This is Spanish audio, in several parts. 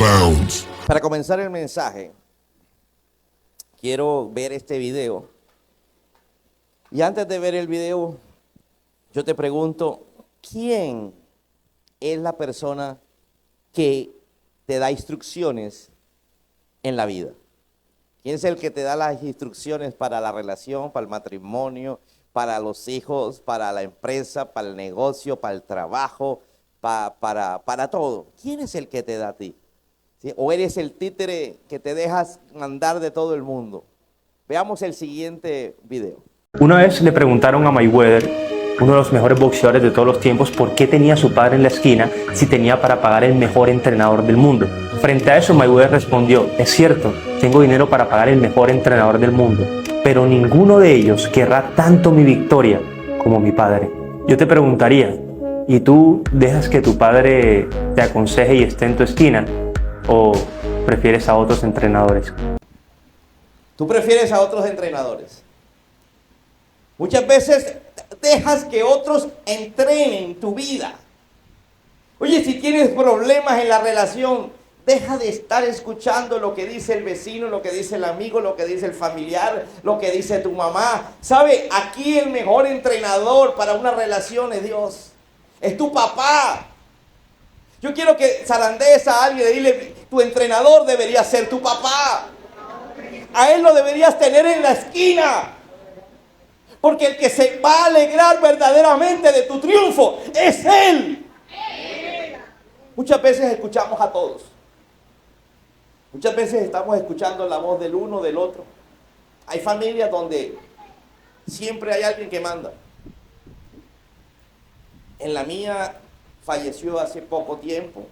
bounds. Para comenzar el mensaje, quiero ver este video. Y antes de ver el video, yo te pregunto, ¿quién es la persona que te da instrucciones en la vida? ¿Quién es el que te da las instrucciones para la relación, para el matrimonio, para los hijos, para la empresa, para el negocio, para el trabajo, para todo? ¿Quién es el que te da a ti? ¿Sí? ¿O eres el títere que te dejas mandar de todo el mundo? Veamos el siguiente video. Una vez le preguntaron a Mayweather, uno de los mejores boxeadores de todos los tiempos, por qué tenía a su padre en la esquina si tenía para pagar el mejor entrenador del mundo. Frente a eso, Mayweather respondió: es cierto, tengo dinero para pagar el mejor entrenador del mundo, pero ninguno de ellos querrá tanto mi victoria como mi padre. Yo te preguntaría, ¿y tú dejas que tu padre te aconseje y esté en tu esquina? ¿O prefieres a otros entrenadores? Tú prefieres a otros entrenadores. Muchas veces dejas que otros entrenen tu vida. Oye, si tienes problemas en la relación, deja de estar escuchando lo que dice el vecino, lo que dice el amigo, lo que dice el familiar, lo que dice tu mamá. ¿Sabe? Aquí el mejor entrenador para una relación es Dios. Es tu papá. Yo quiero que zarandees a alguien y dile, tu entrenador debería ser tu papá. A él lo deberías tener en la esquina. Porque el que se va a alegrar verdaderamente de tu triunfo es Él. Muchas veces escuchamos a todos. Muchas veces estamos escuchando la voz del uno, del otro. Hay familias donde siempre hay alguien que manda. En la mía falleció hace poco tiempo.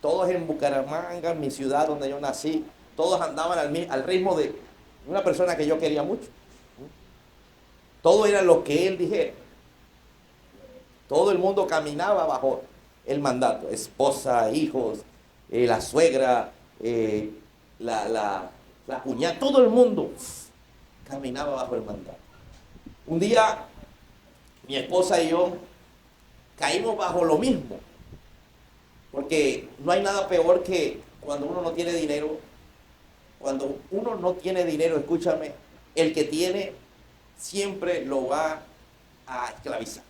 Todos en Bucaramanga, en mi ciudad donde yo nací, todos andaban al ritmo de una persona que yo quería mucho. Todo era lo que él dijera. Todo el mundo caminaba bajo el mandato. Esposa, hijos, la suegra, la cuñada, todo el mundo caminaba bajo el mandato. Un día, mi esposa y yo caímos bajo lo mismo. Porque no hay nada peor que cuando uno no tiene dinero. Cuando uno no tiene dinero, escúchame, el que tiene siempre lo va a esclavizar.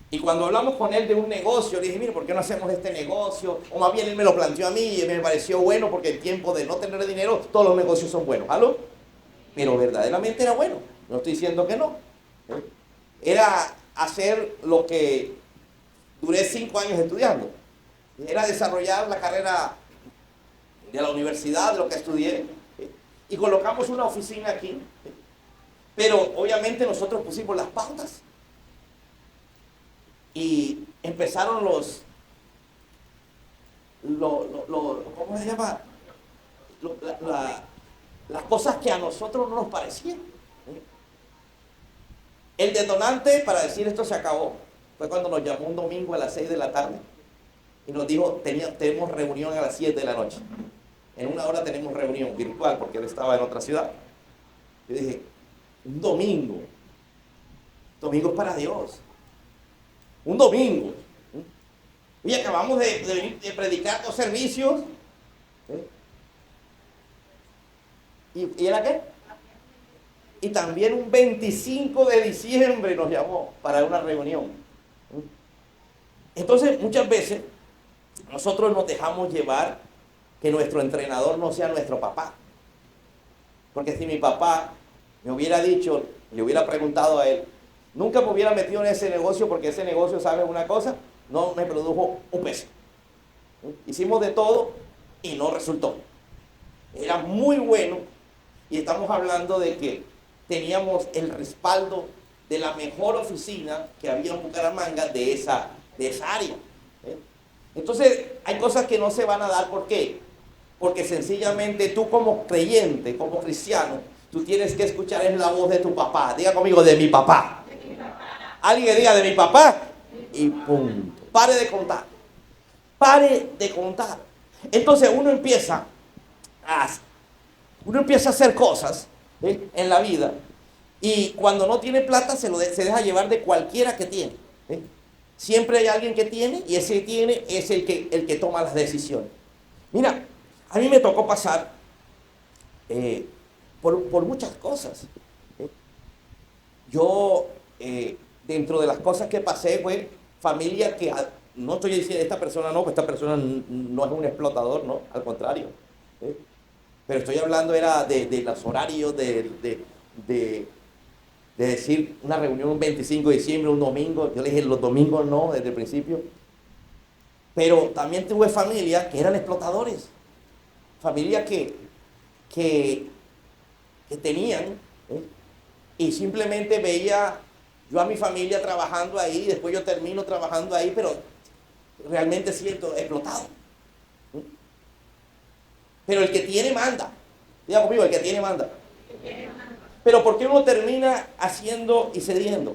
Y cuando hablamos con él de un negocio, le dije, mire, ¿por qué no hacemos este negocio? O más bien él me lo planteó a mí y me pareció bueno porque en tiempo de no tener dinero, todos los negocios son buenos. ¿Aló? Pero verdaderamente era bueno. No estoy diciendo que no. Era hacer lo que duré 5 años estudiando. Era desarrollar la carrera de la universidad, de lo que estudié. Y colocamos una oficina aquí. Pero obviamente nosotros pusimos las pautas. Y empezaron ¿cómo se llama? Las cosas que a nosotros no nos parecían. El detonante para decir esto se acabó fue cuando nos llamó un domingo a las 6 de la tarde y nos dijo, tenemos reunión a las 7 de la noche. En 1 hora tenemos reunión virtual porque él estaba en otra ciudad. Yo dije, un domingo. Domingo es para Dios. Un domingo. Y acabamos de venir de predicar 2 servicios. ¿Y era qué? Y también un 25 de diciembre nos llamó para una reunión. Entonces, muchas veces, nosotros nos dejamos llevar que nuestro entrenador no sea nuestro papá. Porque si mi papá me hubiera dicho, le hubiera preguntado a él, nunca me hubiera metido en ese negocio porque ese negocio, ¿sabe una cosa? No me produjo un peso. Hicimos de todo y no resultó. Era muy bueno y estamos hablando de que teníamos el respaldo de la mejor oficina que había en Bucaramanga de esa área. Entonces, hay cosas que no se van a dar. ¿Por qué? Porque sencillamente tú como creyente, como cristiano, tú tienes que escuchar es la voz de tu papá. Diga conmigo, de mi papá. Alguien diga de mi papá y punto. Pare de contar. Pare de contar. Entonces uno empieza a hacer cosas en la vida y cuando no tiene plata se deja llevar de cualquiera que tiene. Siempre hay alguien que tiene y ese tiene es el que toma las decisiones. Mira, a mí me tocó pasar por muchas cosas. Yo, dentro de las cosas que pasé, fue familia que, no estoy diciendo esta persona no, pues esta persona no es un explotador, no, al contrario. Pero estoy hablando era de los horarios, de decir una reunión un 25 de diciembre, un domingo. Yo le dije los domingos no, desde el principio. Pero también tuve familia que eran explotadores. Familia que tenían, y simplemente veía yo a mi familia trabajando ahí, después yo termino trabajando ahí, pero realmente siento explotado. Pero el que tiene manda. Diga conmigo, el que tiene manda. Pero ¿por qué uno termina haciendo y cediendo?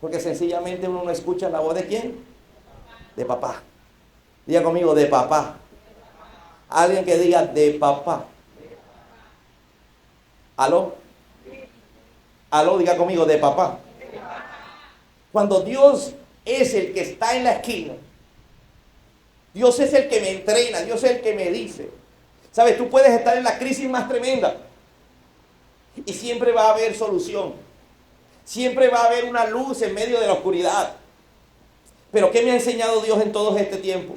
Porque sencillamente uno no escucha la voz de ¿quién? De papá. Diga conmigo, de papá. Alguien que diga de papá. ¿Aló? ¿Aló? Diga conmigo, de papá. Cuando Dios es el que está en la esquina, Dios es el que me entrena, Dios es el que me dice. ¿Sabes? Tú puedes estar en la crisis más tremenda y siempre va a haber solución. Siempre va a haber una luz en medio de la oscuridad. Pero ¿qué me ha enseñado Dios en todo este tiempo?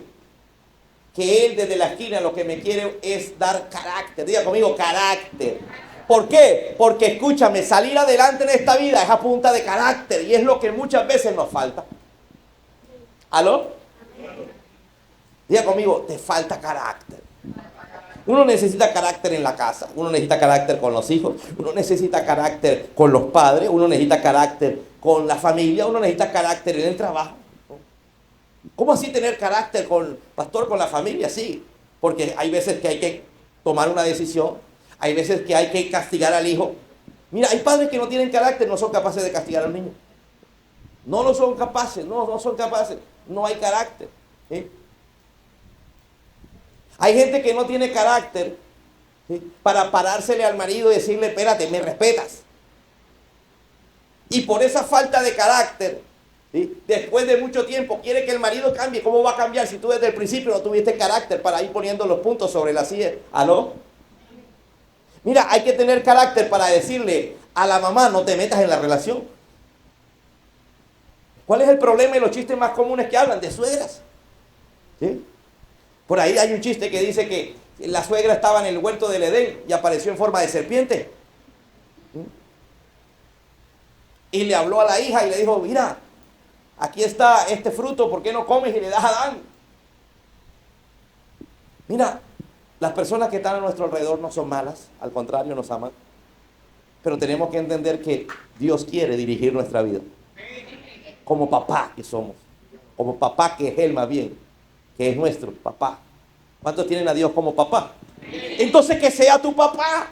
Que Él desde la esquina lo que me quiere es dar carácter. Diga conmigo, carácter. ¿Por qué? Porque escúchame, salir adelante en esta vida es a punta de carácter y es lo que muchas veces nos falta. ¿Aló? Diga conmigo, te falta carácter. Uno necesita carácter en la casa, uno necesita carácter con los hijos, uno necesita carácter con los padres, uno necesita carácter con la familia, uno necesita carácter en el trabajo. ¿Cómo así tener carácter con, pastor, con la familia? Sí, porque hay veces que hay que tomar una decisión, hay veces que hay que castigar al hijo. Mira, hay padres que no tienen carácter, no son capaces de castigar al niño. No lo son capaces, no son capaces, no hay carácter. Hay gente que no tiene carácter, ¿sí?, para parársele al marido y decirle, espérate, me respetas. Y por esa falta de carácter, ¿sí?, después de mucho tiempo quiere que el marido cambie. ¿Cómo va a cambiar si tú desde el principio no tuviste carácter para ir poniendo los puntos sobre la silla? ¿Aló? Mira, hay que tener carácter para decirle a la mamá, no te metas en la relación. ¿Cuál es el problema y los chistes más comunes que hablan? De suegras. ¿Sí? Por ahí hay un chiste que dice que la suegra estaba en el huerto del Edén y apareció en forma de serpiente. Y le habló a la hija y le dijo, mira, aquí está este fruto, ¿por qué no comes y le das a Adán? Mira, las personas que están a nuestro alrededor no son malas, al contrario, nos aman. Pero tenemos que entender que Dios quiere dirigir nuestra vida. Como papá que somos, como papá que es Él más bien, que es nuestro papá. ¿Cuántos tienen a Dios como papá? Entonces que sea tu papá,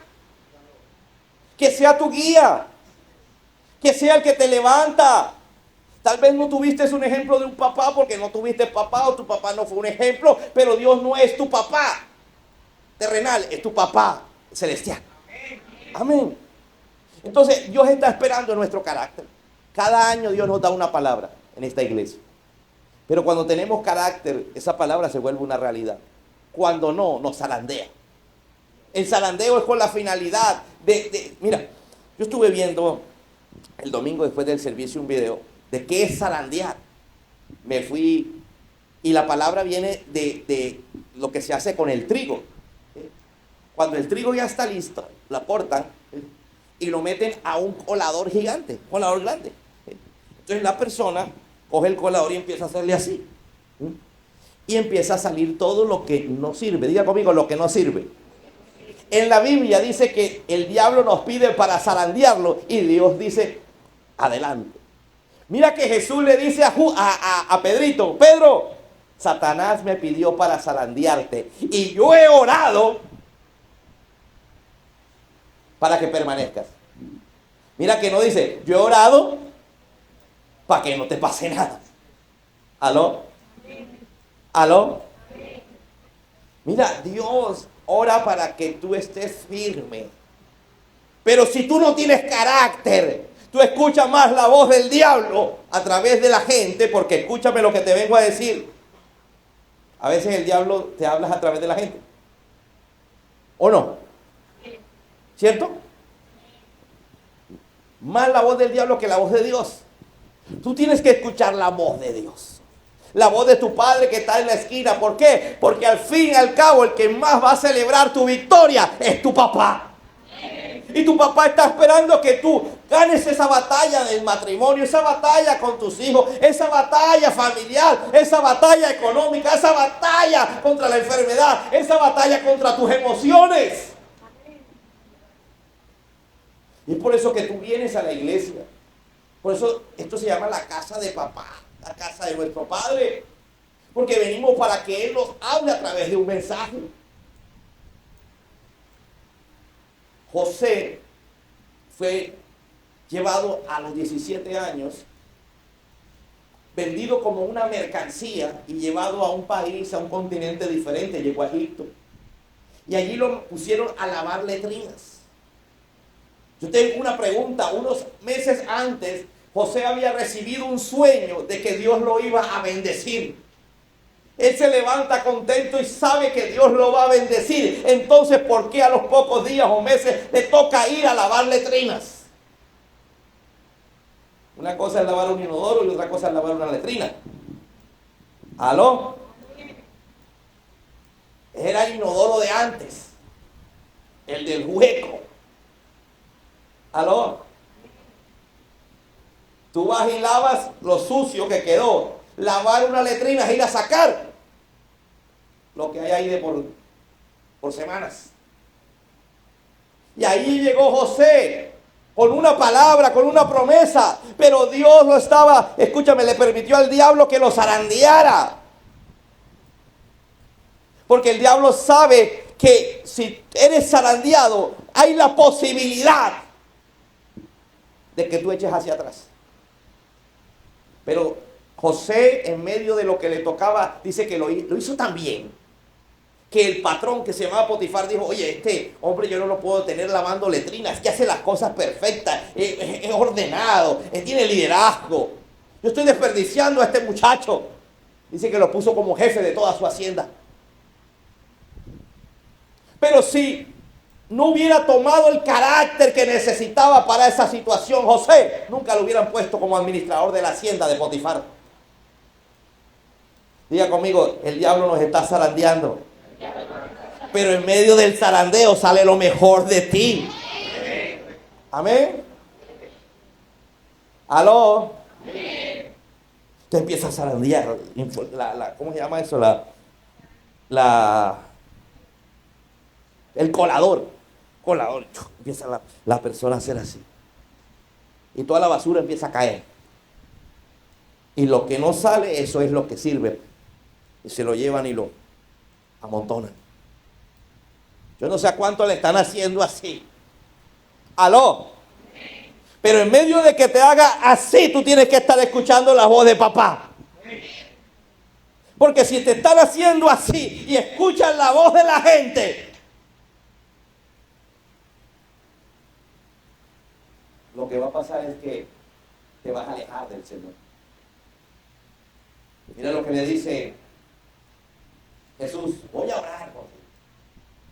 que sea tu guía, que sea el que te levanta. Tal vez no tuviste un ejemplo de un papá porque no tuviste papá o tu papá no fue un ejemplo, pero Dios no es tu papá terrenal, es tu papá celestial. Amén. Entonces Dios está esperando nuestro carácter. Cada año Dios nos da una palabra en esta iglesia. Pero cuando tenemos carácter, esa palabra se vuelve una realidad. Cuando no, nos zarandea. El zarandeo es con la finalidad mira, yo estuve viendo el domingo después del servicio un video de qué es zarandear. Me fui y la palabra viene de lo que se hace con el trigo. Cuando el trigo ya está listo, lo aportan y lo meten a un colador gigante, colador grande. Entonces la persona coge el colador y empieza a hacerle así. Y empieza a salir todo lo que no sirve. Diga conmigo, lo que no sirve. En la Biblia dice que el diablo nos pide para zarandearlo y Dios dice, adelante. Mira que Jesús le dice a Pedrito, Pedro, Satanás me pidió para zarandearte y yo he orado para que permanezcas. Mira que no dice, yo he orado para que no te pase nada. ¿Aló? ¿Aló? Mira, Dios ora para que tú estés firme. Pero si tú no tienes carácter, tú escuchas más la voz del diablo a través de la gente, porque escúchame lo que te vengo a decir. A veces el diablo te habla a través de la gente. ¿O no? ¿Cierto? Más la voz del diablo que la voz de Dios. Tú tienes que escuchar la voz de Dios. La voz de tu padre que está en la esquina. ¿Por qué? Porque al fin y al cabo el que más va a celebrar tu victoria es tu papá. Y tu papá está esperando que tú ganes esa batalla del matrimonio, esa batalla con tus hijos, esa batalla familiar, esa batalla económica, esa batalla contra la enfermedad, esa batalla contra tus emociones. Y es por eso que tú vienes a la iglesia. Por eso esto se llama la casa de papá, la casa de nuestro Padre. Porque venimos para que Él nos hable a través de un mensaje. José fue llevado a los 17 años, vendido como una mercancía y llevado a un país, a un continente diferente. Llegó a Egipto. Y allí lo pusieron a lavar letrinas. Yo tengo una pregunta. Unos meses antes, José había recibido un sueño de que Dios lo iba a bendecir. Él se levanta contento y sabe que Dios lo va a bendecir. Entonces, ¿por qué a los pocos días o meses le toca ir a lavar letrinas? Una cosa es lavar un inodoro y otra cosa es lavar una letrina. ¿Aló? Era el inodoro de antes. El del hueco. ¿Aló? Tú vas y lavas lo sucio que quedó. Lavar una letrina es ir a sacar lo que hay ahí de por semanas. Y ahí llegó José con una palabra, con una promesa, pero Dios lo estaba, escúchame, le permitió al diablo que lo zarandeara. Porque el diablo sabe que si eres zarandeado, hay la posibilidad de que tú eches hacia atrás. Pero José, en medio de lo que le tocaba, dice que lo hizo tan bien, que el patrón, que se llamaba Potifar, dijo: oye, este hombre yo no lo puedo tener lavando letrinas, que hace las cosas perfectas, es ordenado, tiene liderazgo. Yo estoy desperdiciando a este muchacho. Dice que lo puso como jefe de toda su hacienda. Pero si no hubiera tomado el carácter que necesitaba para esa situación, José, nunca lo hubieran puesto como administrador de la hacienda de Potifar. Diga conmigo: el diablo nos está zarandeando. Pero en medio del zarandeo sale lo mejor de ti. Amén. ¿Aló? Te empieza a zarandear. ¿Cómo se llama eso? El colador. Empieza la persona a hacer así. Y toda la basura empieza a caer. Y lo que no sale, eso es lo que sirve. Y se lo llevan y lo amontonan. Yo no sé a cuánto le están haciendo así. ¿Aló? Pero en medio de que te haga así, tú tienes que estar escuchando la voz de papá. Porque si te están haciendo así y escuchas la voz de la gente, lo que va a pasar es que te vas a alejar del Señor. Mira lo que le dice Jesús: voy a orar por ti.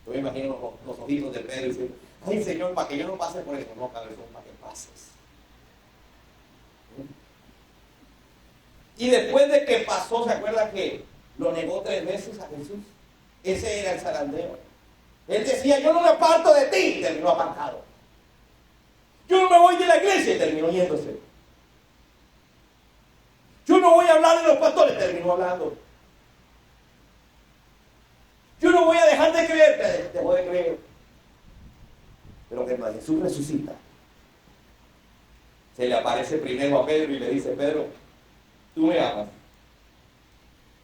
Yo me imagino los ojitos de Pedro y dice: ay, Señor, para que yo no pase por eso. No, cabezón, para que pases. Y después de que pasó, ¿se acuerda que lo negó 3 veces a Jesús? Ese era el zarandeo. Él decía: yo no me aparto de ti, y terminó apartado. Yo no me voy de la iglesia, y terminó yéndose. Yo no voy a hablar de los pastores, terminó hablando. Yo no voy a dejar de creer, dejó de creer. Pero que cuando Jesús resucita, se le aparece primero a Pedro y le dice: Pedro, tú me amas.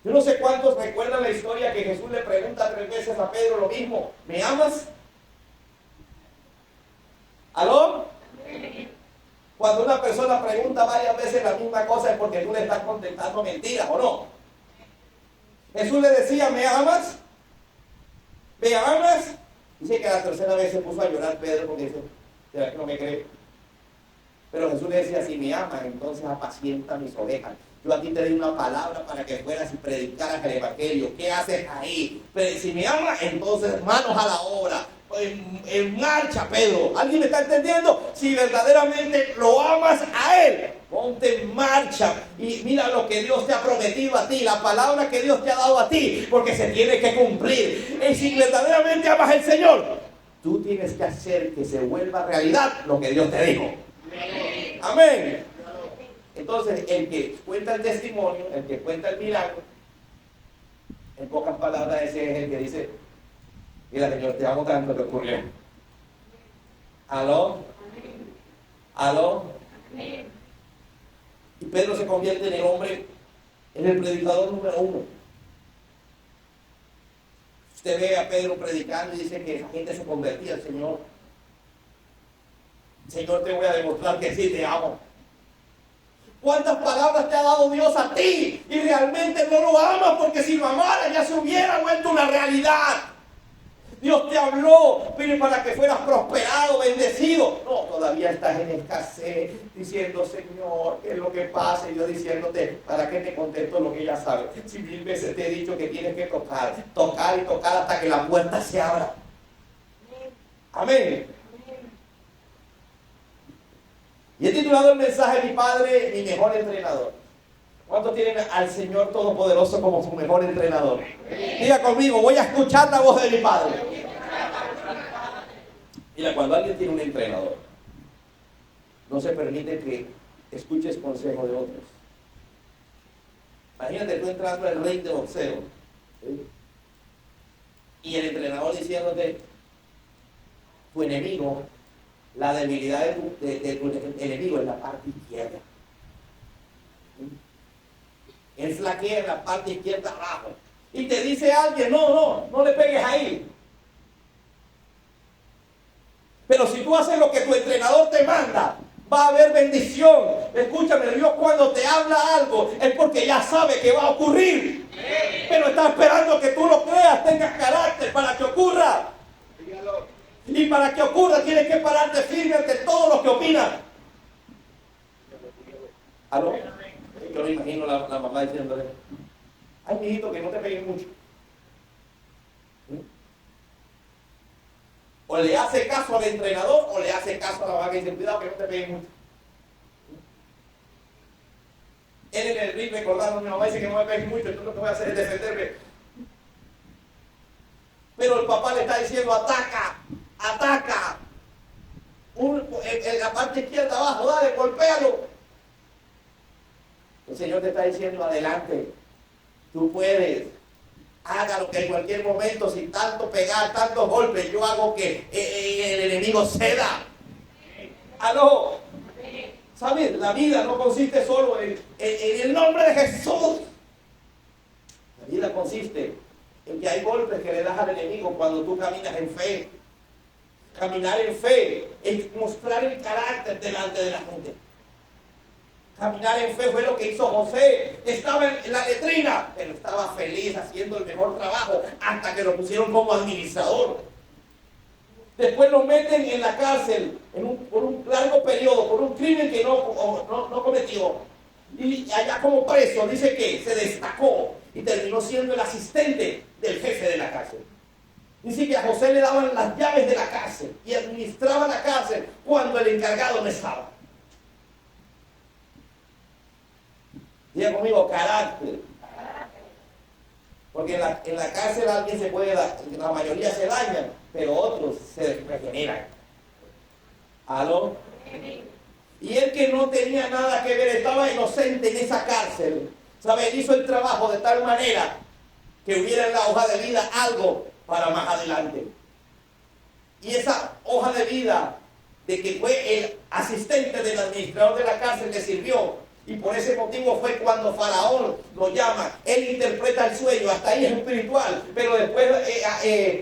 Yo no sé cuántos recuerdan la historia que Jesús le pregunta 3 veces a Pedro lo mismo: ¿me amas? ¿Aló? Cuando una persona pregunta varias veces la misma cosa es porque tú le estás contestando mentiras, ¿o no? Jesús le decía: ¿me amas? ¿Me amas? Dice que la 3ª vez se puso a llorar Pedro porque dice: ¿será que no me cree? Pero Jesús le decía: si me amas, entonces apacienta mis ovejas. Yo aquí te di una palabra para que fueras y predicaras el evangelio. ¿Qué haces ahí? Pero si me amas, entonces manos a la obra. En marcha, Pedro. ¿Alguien me está entendiendo? Si verdaderamente lo amas a Él, ponte en marcha y mira lo que Dios te ha prometido a ti, la palabra que Dios te ha dado a ti, porque se tiene que cumplir. Y si verdaderamente amas al Señor, tú tienes que hacer que se vuelva realidad lo que Dios te dijo. Amén. Entonces, el que cuenta el testimonio, el que cuenta el milagro, en pocas palabras, ese es el que dice: mira, Señor, te amo tanto que ocurrió. ¿Aló? ¿Aló? Y Pedro se convierte en el hombre, en el predicador número 1. Usted ve a Pedro predicando y dice que esa gente se convertía al Señor. Señor, te voy a demostrar que sí te amo. ¿Cuántas palabras te ha dado Dios a ti? Y realmente no lo amas, porque si lo amara ya se hubiera vuelto una realidad. Dios te habló, pero para que fueras prosperado, bendecido. No, todavía estás en escasez, diciendo: Señor, ¿qué es lo que pasa? Y yo diciéndote: ¿para qué te contesto lo que ya sabes? Si 1000 veces te he dicho que tienes que tocar y tocar hasta que la puerta se abra. Amén. Y he titulado el mensaje: Mi Padre, mi mejor entrenador. ¿Cuántos tienen al Señor Todopoderoso como su mejor entrenador? Diga conmigo: voy a escuchar la voz de mi Padre. Mira, cuando alguien tiene un entrenador, no se permite que escuches consejos de otros. Imagínate tú entrando al ring de boxeo, ¿sí? Y el entrenador diciéndote: tu enemigo, la debilidad de tu enemigo es la parte izquierda. Él flaquea en la parte izquierda abajo. Y te dice alguien: no le pegues ahí. Pero si tú haces lo que tu entrenador te manda, va a haber bendición. Escúchame, Dios cuando te habla algo es porque ya sabe que va a ocurrir. Pero está esperando que tú lo creas, tengas carácter para que ocurra. Y para que ocurra tienes que pararte firme ante todos los que opinan. ¿Aló? Yo me imagino la mamá diciéndole: ay, mijito, que no te peguen mucho. O le hace caso al entrenador o le hace caso a la mamá que dice: cuidado que no te peguen mucho. Él en el ring recordando: mi mamá dice que no me peguen mucho, entonces lo que voy a hacer es defenderme. Pero el papá le está diciendo: ataca. En la parte izquierda abajo, dale, golpéalo. El Señor te está diciendo: adelante, tú puedes, hágalo, que en cualquier momento, sin tanto pegar, tantos golpes, yo hago que el enemigo ceda. ¿Aló? ¿Sabes? La vida no consiste solo en el nombre de Jesús. La vida consiste en que hay golpes que le das al enemigo cuando tú caminas en fe. Caminar en fe es mostrar el carácter delante de la gente. Caminar en fe fue lo que hizo José. Estaba en la letrina, pero estaba feliz haciendo el mejor trabajo hasta que lo pusieron como administrador. Después lo meten en la cárcel por un largo periodo, por un crimen que no cometió. Y allá como preso, dice que se destacó y terminó siendo el asistente del jefe de la cárcel. Dice que a José le daban las llaves de la cárcel y administraba la cárcel cuando el encargado no estaba. Diga conmigo: carácter. Porque en la cárcel alguien se puede dar, la mayoría se dañan, pero otros se regeneran. ¿Aló? Y él, que no tenía nada que ver, estaba inocente en esa cárcel, ¿sabe? Él hizo el trabajo de tal manera que hubiera en la hoja de vida algo para más adelante. Y esa hoja de vida de que fue el asistente del administrador de la cárcel le sirvió. Y por ese motivo fue cuando Faraón lo llama. Él interpreta el sueño, hasta ahí es espiritual. Pero después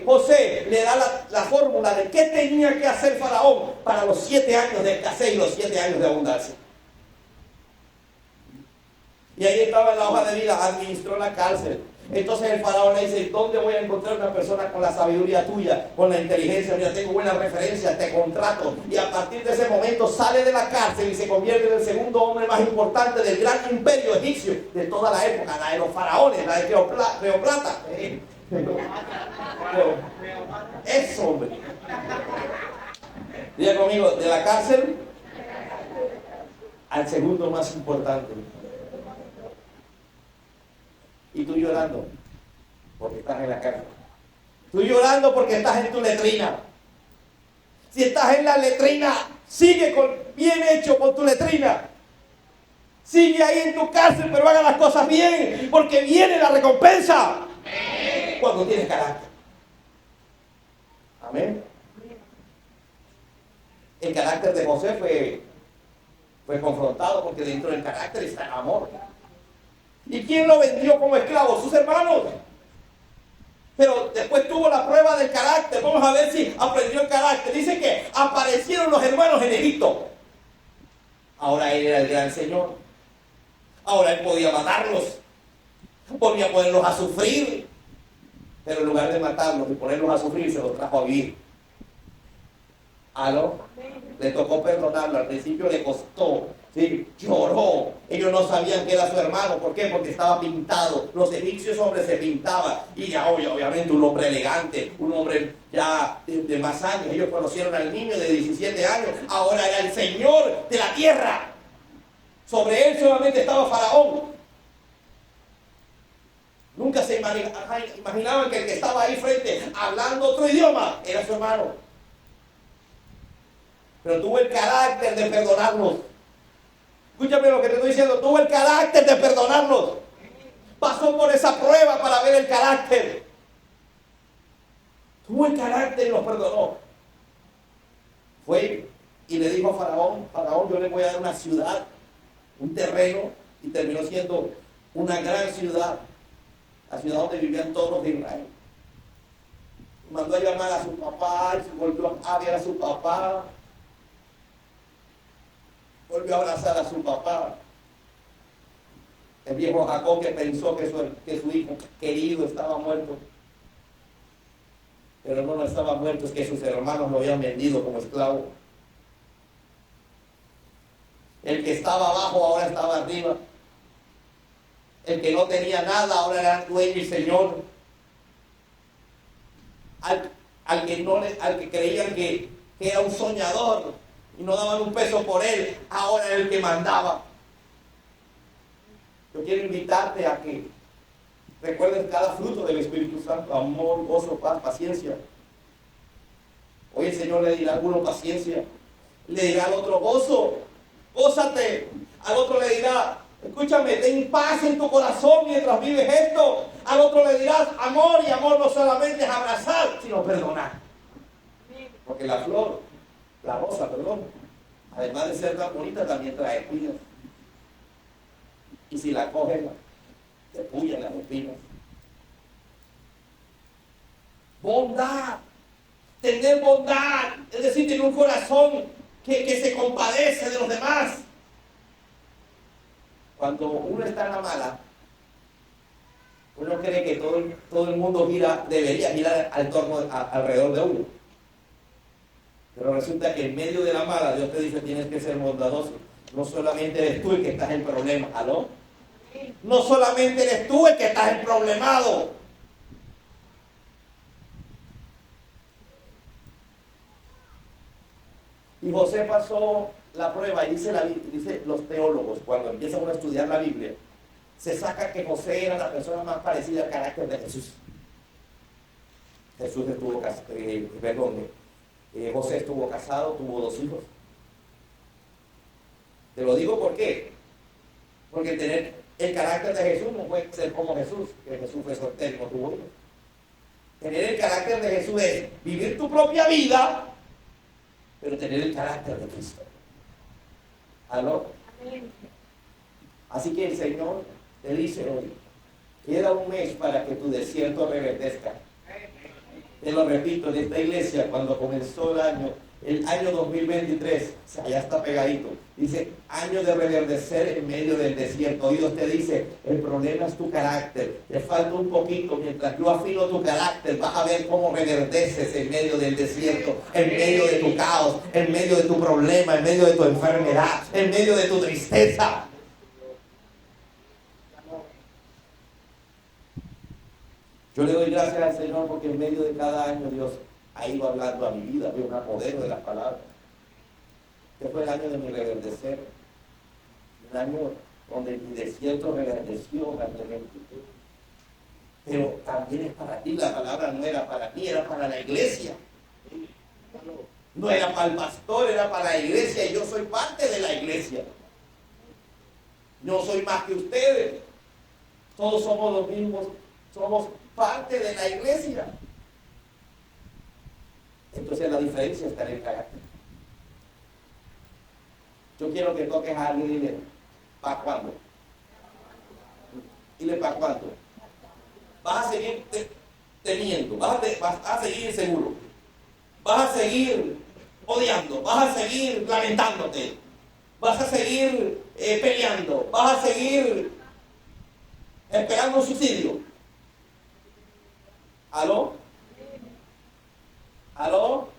José le da la fórmula de qué tenía que hacer Faraón para los 7 años de escasez y los 7 años de abundancia. Y ahí estaba en la hoja de vida: administró la cárcel. Entonces el faraón le dice, ¿dónde voy a encontrar una persona con la sabiduría tuya, con la inteligencia? Mira, tengo buenas referencias, te contrato. Y a partir de ese momento sale de la cárcel y se convierte en el segundo hombre más importante del gran imperio egipcio de toda la época, la de los faraones, la de Cleopatra. Eso, hombre. Diga conmigo, de la cárcel al segundo más importante. Y tú llorando porque estás en la cárcel. Tú llorando porque estás en tu letrina. Si estás en la letrina, sigue bien hecho con tu letrina. Sigue ahí en tu cárcel, pero haga las cosas bien, porque viene la recompensa cuando tienes carácter. Amén. El carácter de José fue confrontado porque dentro del carácter está el amor. ¿Y quién lo vendió como esclavo? Sus hermanos. Pero después tuvo la prueba del carácter. Vamos a ver si aprendió el carácter. Dice que aparecieron los hermanos en Egipto. Ahora él era el gran Señor. Ahora él podía matarlos. Podía ponerlos a sufrir. Pero en lugar de matarlos y ponerlos a sufrir, se los trajo a vivir. ¿Aló? Le tocó perdonarlo. Al principio le costó. ¿Sí? Lloró. Ellos no sabían que era su hermano. ¿Por qué? Porque estaba pintado. Los egipcios hombres se pintaban. Y ya obviamente un hombre elegante, un hombre ya de más años. Ellos conocieron al niño de 17 años. Ahora era el Señor de la tierra. Sobre él solamente estaba Faraón. Nunca se imaginaban que el que estaba ahí frente hablando otro idioma era su hermano. Pero tuvo el carácter de perdonarlos. Escúchame lo que te estoy diciendo. Tuvo el carácter de perdonarlos. Pasó por esa prueba para ver el carácter. Tuvo el carácter y los perdonó. Fue y le dijo a Faraón, Faraón, yo le voy a dar una ciudad, un terreno, y terminó siendo una gran ciudad. La ciudad donde vivían todos los de Israel. Mandó a llamar a su papá, y se volvió a ver a su papá. Volvió a abrazar a su papá. El viejo Jacob, que pensó que su hijo querido estaba muerto. Pero no estaba muerto, es que sus hermanos lo habían vendido como esclavo. El que estaba abajo ahora estaba arriba. El que no tenía nada ahora era dueño y señor. Al que creían que era un soñador y no daban un peso por él, ahora era el que mandaba. Yo quiero invitarte a que recuerdes cada fruto del Espíritu Santo: amor, gozo, paz, paciencia. Hoy el Señor le dirá a alguno paciencia, le dirá al otro gozo, gózate. Al otro le dirá, escúchame, ten paz en tu corazón mientras vives esto. Al otro le dirás amor, y amor no solamente es abrazar, sino perdonar. Porque la flor, la rosa, perdón, además de ser tan bonita, también trae espinas. Y si la cogen, te pullan las espinas. Bondad, tener bondad, es decir, tener un corazón que se compadece de los demás. Cuando uno está en la mala, uno cree que todo el mundo debería girar alrededor de uno. Pero resulta que en medio de la mala, Dios te dice, tienes que ser bondadoso. No solamente eres tú el que estás en problemas, ¿aló? No solamente eres tú el que estás en problemado. Y José pasó la prueba, y dice los teólogos, cuando empiezan a estudiar la Biblia, se saca que José era la persona más parecida al carácter de Jesús. José estuvo casado, tuvo 2 hijos. Te lo digo ¿por qué? Porque tener el carácter de Jesús no puede ser como Jesús, que Jesús fue soltero y no tuvo hijos. Tener el carácter de Jesús es vivir tu propia vida, pero tener el carácter de Cristo. ¿Aló? Así que el Señor te dice hoy, queda un mes para que tu desierto reverdezca. Te lo repito, en esta iglesia, cuando comenzó el año, El año 2023, o sea, ya está pegadito. Dice, año de reverdecer en medio del desierto. Dios te dice, el problema es tu carácter. Te falta un poquito. Mientras yo afino tu carácter, vas a ver cómo reverdeces en medio del desierto, en medio de tu caos, en medio de tu problema, en medio de tu enfermedad, en medio de tu tristeza. Yo le doy gracias al Señor porque en medio de cada año Dios ha ido hablando a mi vida, veo un poder de las palabras. Este fue el año de mi reverdecer, un año donde mi desierto reverdeció grandemente. Pero también es para ti, la palabra no era para mí, era para la iglesia. No era para el pastor, era para la iglesia y yo soy parte de la iglesia. No soy más que ustedes. Todos somos los mismos, somos parte de la iglesia. Entonces la diferencia está en el carácter. Yo quiero que toques a alguien y dile, ¿para cuándo? Dile, ¿para cuándo? Vas a seguir temiendo, vas a seguir inseguro, vas a seguir odiando, vas a seguir lamentándote, vas a seguir peleando, vas a seguir esperando un suicidio. ¿Aló? ¿Aló?